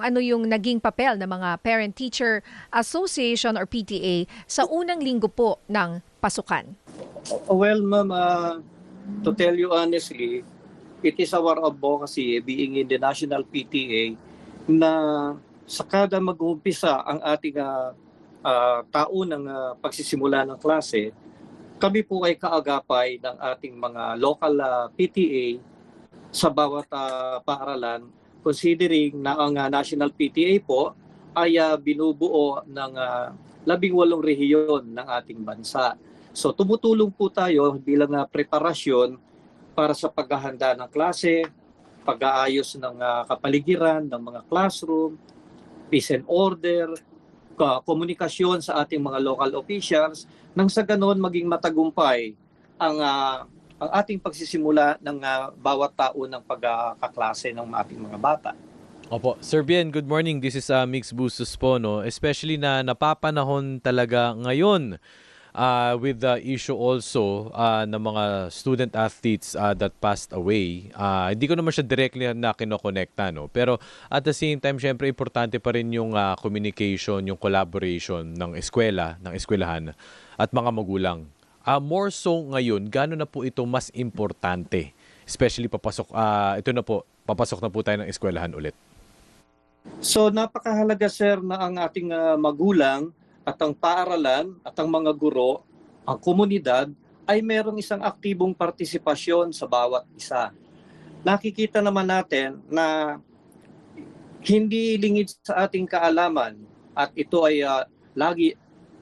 Ano yung naging papel ng mga Parent-Teacher Association or PTA sa unang linggo po ng pasukan? Well, ma'am, to tell you honestly, it is our advocacy being in the National PTA na sa kada mag-uumpisa ang ating taunang pagsisimula ng klase, kami po ay kaagapay ng ating mga local PTA sa bawat paaralan, considering na ang National PTA po ay binubuo ng 18 rehiyon ng ating bansa. So tumutulong po tayo bilang preparasyon para sa paghahanda ng klase, pag-aayos ng kapaligiran ng mga classroom, peace and order, komunikasyon sa ating mga local officials, nang sa ganoon maging matagumpay ang ating pagsisimula ng bawat taon ng pagkaklase ng ating mga bata. Opo. Sir Bien, good morning. This is Mix Bustos po, no? Especially na napapanahon talaga ngayon with the issue also ng mga student athletes that passed away. Hindi ko naman siya directly na kinokonekta, no? Pero at the same time, syempre importante pa rin yung communication, yung collaboration ng eskwela, ng eskwelahan at mga magulang. More so ngayon, gano'n na po ito mas importante? Especially papasok na po tayo ng eskwelahan ulit. So napakahalaga, sir, na ang ating magulang at ang paaralan at ang mga guro, ang komunidad ay merong isang aktibong partisipasyon sa bawat isa. Nakikita naman natin na hindi lingid sa ating kaalaman at ito ay lagi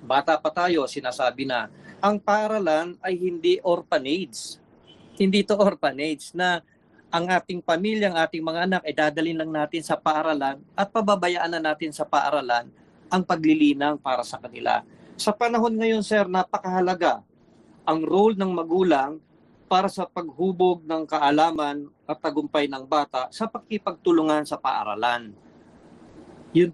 bata pa tayo sinasabi na ang paaralan ay hindi orphanage. Hindi ito orphanage na ang ating pamilya, ang ating mga anak ay dadalhin lang natin sa paaralan at pababayaan na natin sa paaralan ang paglilinang para sa kanila. Sa panahon ngayon, sir, napakahalaga ang role ng magulang para sa paghubog ng kaalaman at tagumpay ng bata sa pakikipagtulungan sa paaralan. Yun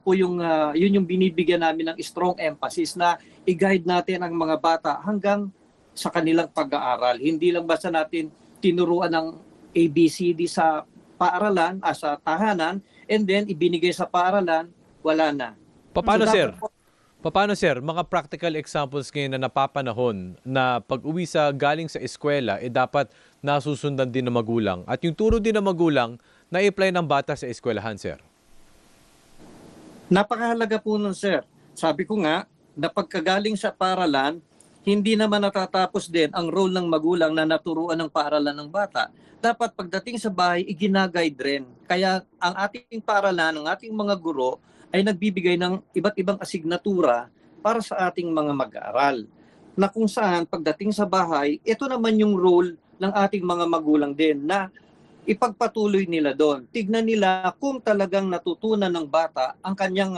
yung binibigyan namin ng strong emphasis na i-guide natin ang mga bata hanggang sa kanilang pag-aaral. Hindi lang basta natin tinuruan ng ABCD sa paaralan, sa tahanan, and then ibinigay sa paaralan, wala na. Paano, sir? Paano, sir? Mga practical examples ngayon na napapanahon na pag-uwi galing sa eskwela, dapat nasusundan din ng magulang. At yung turo din ng magulang, na-apply ng bata sa eskwelahan, sir. Napakahalaga po nun, sir. Sabi ko nga, na pagkagaling sa paaralan, hindi naman natatapos din ang role ng magulang na naturuan ng paaralan ng bata. Dapat pagdating sa bahay, iginaguide rin. Kaya ang ating paaralan, ang ating mga guro, ay nagbibigay ng iba't ibang asignatura para sa ating mga mag-aaral. Na kung saan pagdating sa bahay, ito naman yung role ng ating mga magulang din na ipagpatuloy nila doon. Tignan nila kung talagang natutunan ng bata ang kanyang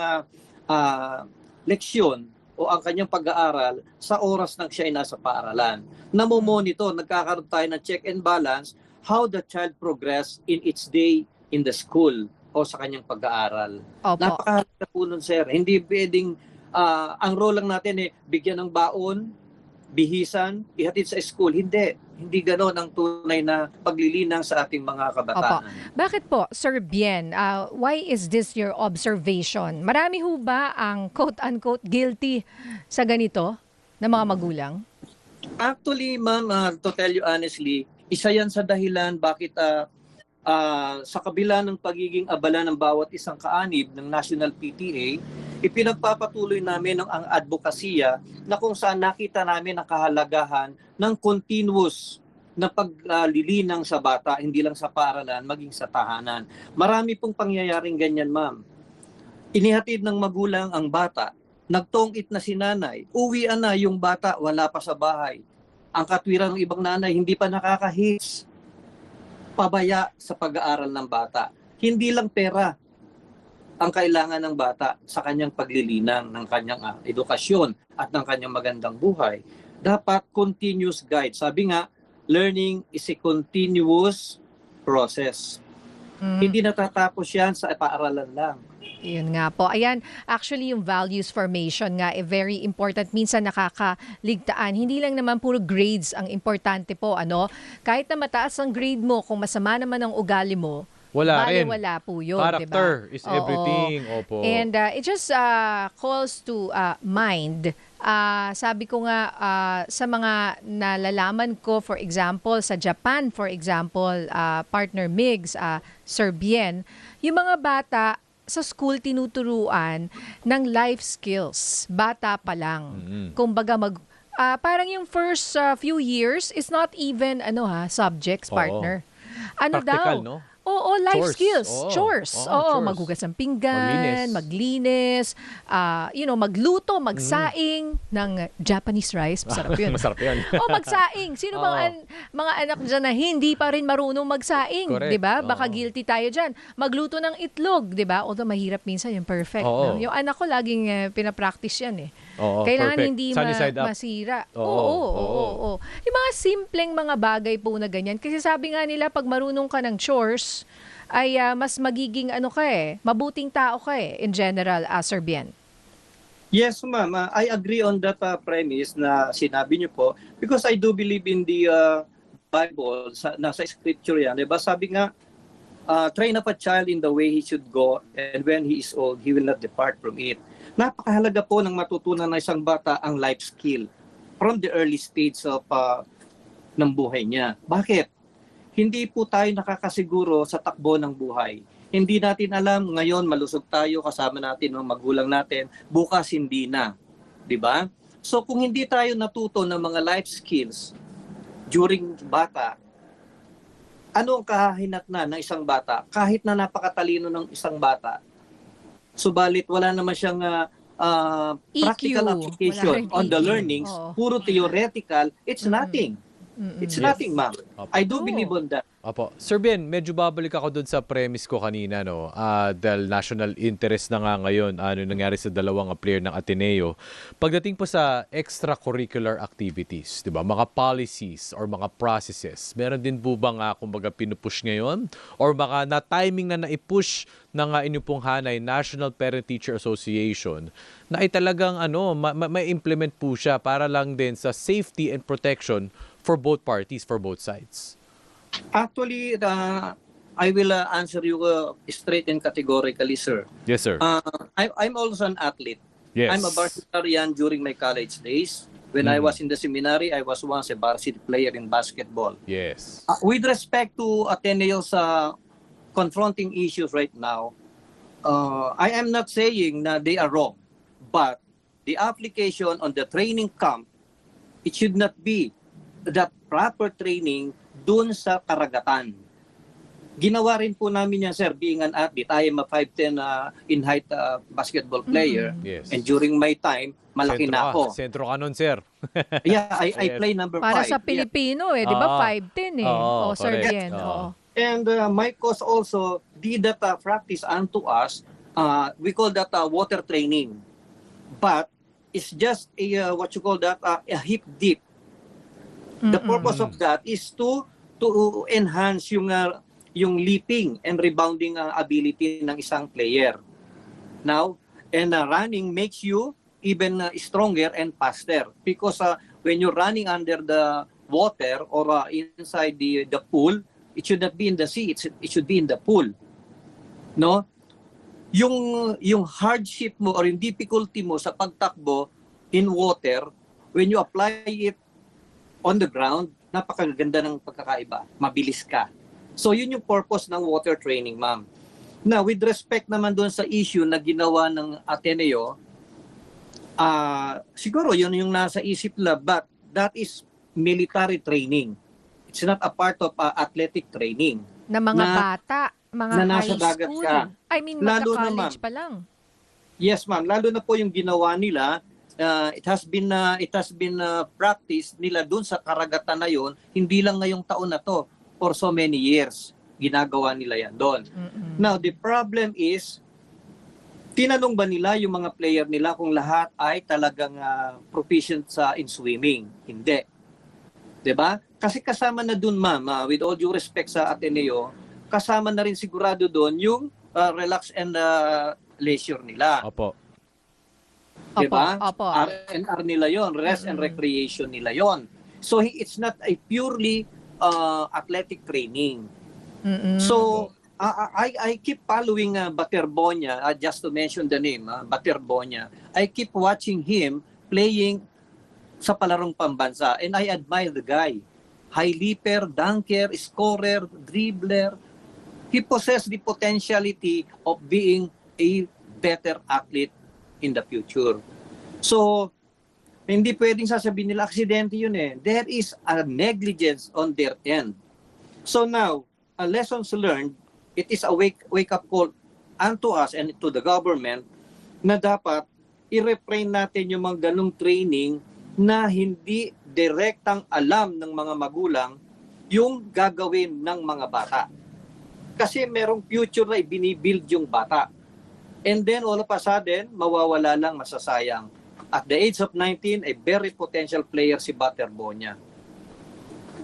leksyon o ang kanyang pag-aaral sa oras na siya ay nasa paaralan. Namomonitor, nagkakaroon tayo ng check and balance how the child progress in its day in the school o sa kanyang pag-aaral. Napakahalaga po nun, sir. Hindi pwedeng ang role lang natin bigyan ng baon, bihisan, ihatid sa school. Hindi ganoon ang tunay na paglilinang sa ating mga kabataan. Bakit po, Sir Bien, why is this your observation? Marami ho ba ang quote-unquote guilty sa ganito ng mga magulang? Actually, ma'am, to tell you honestly, isa yan sa dahilan bakit sa kabila ng pagiging abala ng bawat isang kaanib ng National PTA, ipinagpapatuloy namin ang advokasya na kung saan nakita namin ang kahalagahan ng continuous na paglilinang sa bata, hindi lang sa paaralan, maging sa tahanan. Marami pong pangyayaring ganyan, ma'am. Inihatid ng magulang ang bata, nagtongit na si nanay, uwian na yung bata, wala pa sa bahay. Ang katwiran ng ibang nanay, hindi pa nakakahits, pabaya sa pag-aaral ng bata. Hindi lang pera ang kailangan ng bata sa kanyang paglilinang, ng kanyang edukasyon at ng kanyang magandang buhay. Dapat continuous guide. Sabi nga, learning is a continuous process. Hindi natatapos yan sa paaralan lang. Yun nga po. Ayan, actually yung values formation nga very important. Minsan nakakaligtaan. Hindi lang naman puro grades ang importante po. Kahit na mataas ang grade mo, kung masama naman ang ugali mo, Wala rin. Wala po yun, Character diba? is Oo. everything. Opo. And it just calls to mind. Sabi ko nga sa mga nalalaman ko, for example, sa Japan, for example, partner Migs, Serbian, yung mga bata sa school tinuturuan ng life skills. Bata pa lang. Kumbaga parang yung first few years is not even subjects, Oo. partner. Ano Practical, daw? no? Oo, life Chores. skills. Oo. Chores. Oo, Oo, chores. maghugas ng pinggan, maglinis, magluto, magsaing ng Japanese rice. Masarap yun. Masarap yan. O magsaing. Sino bang mga anak dyan na hindi pa rin marunong magsaing? Correct. 'Di ba? Baka Oo. guilty tayo dyan. Magluto ng itlog, 'di ba? Although mahirap minsan yung perfect. Oo. No? Yung anak ko laging pinapractice yan eh. Oo, Kailangan perfect. hindi Sunny side up. masira. Oo, Oo. Yung mga simpleng mga bagay po na ganyan. Kasi sabi nga nila, pag marunong ka ng chores, ay mas magiging mabuting tao ka in general, Serbian. Yes, ma'am. I agree on that premise na sinabi niyo po because I do believe in the Bible, nasa scripture yan. Diba? Sabi nga, train up a child in the way he should go and when he is old, he will not depart from it. Napakahalaga po ng matutunan ng isang bata ang life skill from the early stage of ng buhay niya. Bakit? Hindi po tayo nakakasiguro sa takbo ng buhay. Hindi natin alam, ngayon malusog tayo, kasama natin ang magulang natin, bukas hindi na. 'Di ba? So kung hindi tayo natuto ng mga life skills during bata, ano ang kahinatnan ng isang bata? Kahit na napakatalino ng isang bata, subalit wala naman siyang practical EQ, application wala ring on the EQ. learnings, Oo. puro theoretical, it's nothing. It's Yes. nothing, ma'am. Opo. I do believe on that. Opo. Sir Ben, medyo babalik ako doon sa premise ko kanina, no? Dahil national interest na nga ngayon, ano nangyari sa dalawang player ng Ateneo. Pagdating po sa extracurricular activities, di ba? Mga policies or mga processes, meron din po bang kumbaga pinupush ngayon? Or baka na-timing na naipush ng inyo pong hanay, National Parent-Teacher Association, na ay talagang may implement po siya para lang din sa safety and protection for both parties, for both sides? Actually, I will answer you straight and categorically, sir. Yes, sir. I'm also an athlete. Yes. I'm a varsitarian during my college days. When I was in the seminary, I was once a varsity player in basketball. Yes. With respect to Ateneo's confronting issues right now, I am not saying na they are wrong, but the application on the training camp, it should not be the proper training dun sa karagatan. Ginawa rin po namin yan, sir, being an athlete. I am a 5'10 in height basketball player. Yes. And during my time, malaki na ako. Sentro ka nun, sir. Yeah, I Yes. play number 5. Para sa Pilipino di ba? 5'10 Oo, Serbian. correct. Oo. And my coach also did that practice unto us. We call that water training. But it's just a a hip dip. The purpose of that is to enhance yung leaping and rebounding ability ng isang player. Now, and running makes you even stronger and faster because when you're running under the water or inside the pool, it should not be in the sea, it should be in the pool. No? Yung hardship mo or yung difficulty mo sa pagtakbo in water, when you apply it on the ground, napakaganda ng pagkakaiba. Mabilis ka. So yun yung purpose ng water training, ma'am. Now, with respect naman doon sa issue na ginawa ng Ateneo, siguro yun yung nasa isip nila, but that is military training. It's not a part of athletic training. Na mga bata, mga na nasa high dagat school. ka. I mean, Lalo na, magka-college ma'am. pa lang. Yes, ma'am. Lalo na po yung ginawa nila, it has been practiced nila doon sa karagatan na yon, hindi lang ngayong taon na to, for so many years ginagawa nila yan doon. Now, the problem is, tinanong ba nila yung mga player nila kung lahat ay talagang proficient in swimming? Hindi. 'Di ba? Kasi kasama na doon, ma'am, with all due respect sa Ateneo, kasama na rin sigurado doon yung relax and leisure nila. Opo. Diba? Opo. R&R nila yon, rest and recreation nila yon. So it's not a purely athletic training. So I keep following Baterbonia, just to mention the name, Baterbonia. I keep watching him playing sa palarong pambansa, and I admire the guy. High leaper, dunker, scorer, dribbler. He possesses the potentiality of being a better athlete in the future. So, hindi pwedeng sasabihin nila aksidente yun eh. There is a negligence on their end. So now, lessons learned, it is a wake-up call unto us and to the government na dapat i-refrain natin yung mga ganong training na hindi direktang alam ng mga magulang yung gagawin ng mga bata. Kasi merong future na ibinibuild yung bata. And then all of a sudden, mawawala lang, masasayang. At the age of 19, a very potential player si Baterbonia.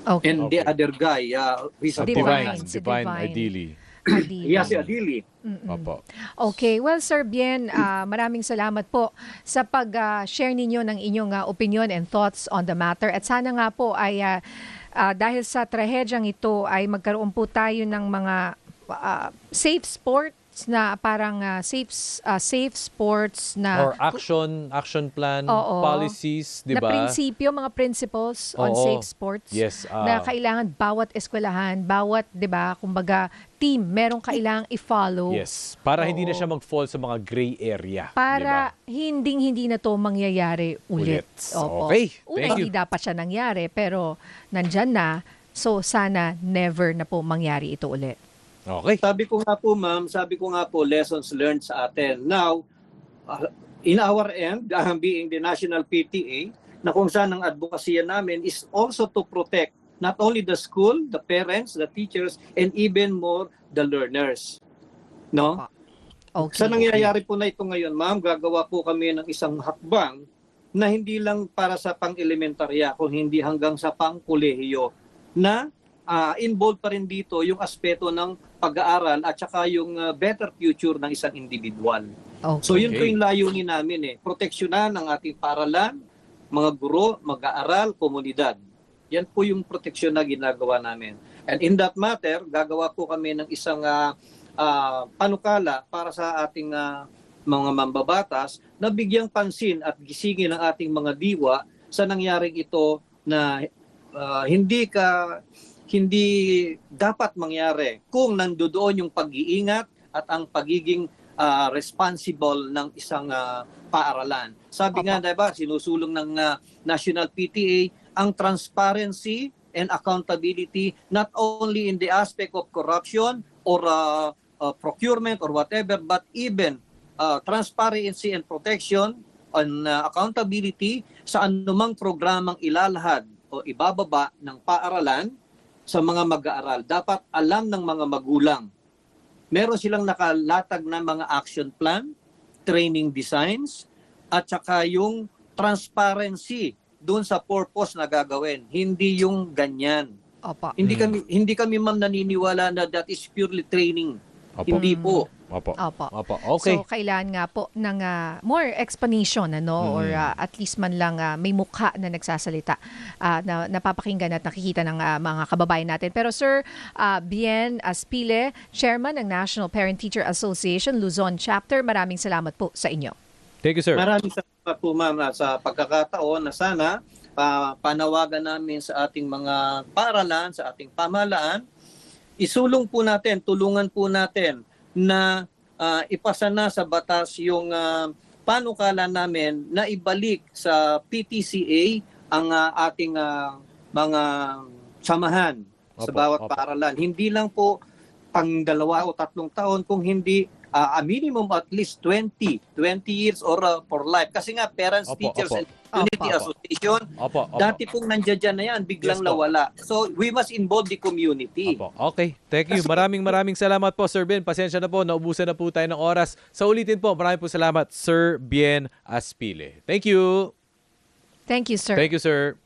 Okay. And the other guy, he's a Divine. Divine, ideally. Adili. Yes, Adili. Opo. Okay. Well, Sir Bien, maraming salamat po sa pag-share ninyo ng inyong opinion and thoughts on the matter. At sana nga po ay dahil sa trahedyang ito ay magkaroon po tayo ng mga safe sports na parang safe sports na Or action plan, Oo. policies, di na ba? prinsipyo, mga principles on Oo. safe sports Yes. na kailangan bawat eskwelahan, bawat, 'di ba, kumbaga team, merong kailangang i-follow Yes. Para hindi na Oo. siya mag-fall sa mga gray area. para di hindi na to mangyayari ulit. Opo. Okay. Una, Thank hindi you. dapat siya nangyari, pero nandyan na. So, sana never na po mangyari ito ulit. ba? Okay. Sabi ko nga po, lessons learned sa atin. Now, in our end, being the National PTA, na kung saan ang advokasya namin is also to protect not only the school, the parents, the teachers, and even more the learners. No? Okay. Sa nangyayari po na ito ngayon, ma'am, gagawa po kami ng isang hakbang na hindi lang para sa pang-elementarya, kung hindi hanggang sa pang-kolehiyo, na involved pa rin dito yung aspeto ng pag-aaral at saka yung better future ng isang individual. Okay. So yun po Okay. yung layunin namin proteksyonan ang ating paaralan, mga guro, mag-aaral, komunidad. Yan po yung proteksyon na ginagawa namin. And in that matter, gagawa po kami ng isang panukala para sa ating mga mambabatas na bigyang pansin at gisingin ang ating mga diwa sa nangyaring ito na hindi dapat mangyari kung nandoon yung pag-iingat at ang pagiging responsible ng isang paaralan. Sabi nga, diba, sinusulong ng National PTA ang transparency and accountability not only in the aspect of corruption or procurement or whatever, but even transparency and protection and accountability sa anumang programang ilalahad o ibababa ng paaralan sa mga mag-aaral. Dapat alam ng mga magulang. Meron silang nakalatag na mga action plan, training designs, at saka yung transparency doon sa purpose na gagawin. Hindi yung ganyan. Opo. Hindi kami ma'am naniniwala na that is purely training. Opo. Hindi po. Opo. Opo. Opo. Okay. So, kailangan nga po ng more explanation, or at least man lang may mukha na nagsasalita na napapakinggan at nakikita ng mga kababayan natin. Pero Sir Bien Aspile, Chairman ng National Parent-Teacher Association, Luzon Chapter, maraming salamat po sa inyo. Thank you, sir. Maraming salamat po ma'am sa pagkakataon na sana panawagan namin sa ating mga paaralan, sa ating pamahalaan, isulong po natin, tulungan po natin na ipasa na sa batas yung panukala namin na ibalik sa PTCA ang ating mga samahan sa Opo, bawat opo. paaralan. Hindi lang po pang 2 o 3 taon, kung hindi a minimum at least 20 years or for life. Kasi nga parents, Opo, teachers, opo. and community Opo. association, Opo. Opo. dati pong nandiyan na yan, biglang Yes po. nawala. So we must involve the community. Opo. Okay. Thank you. Maraming salamat po, Sir Bien. Pasensya na po. Naubusan na po tayo ng oras. Sa ulitin po, maraming po salamat, Sir Bien Aspile. Thank you. Thank you, sir. Thank you, sir.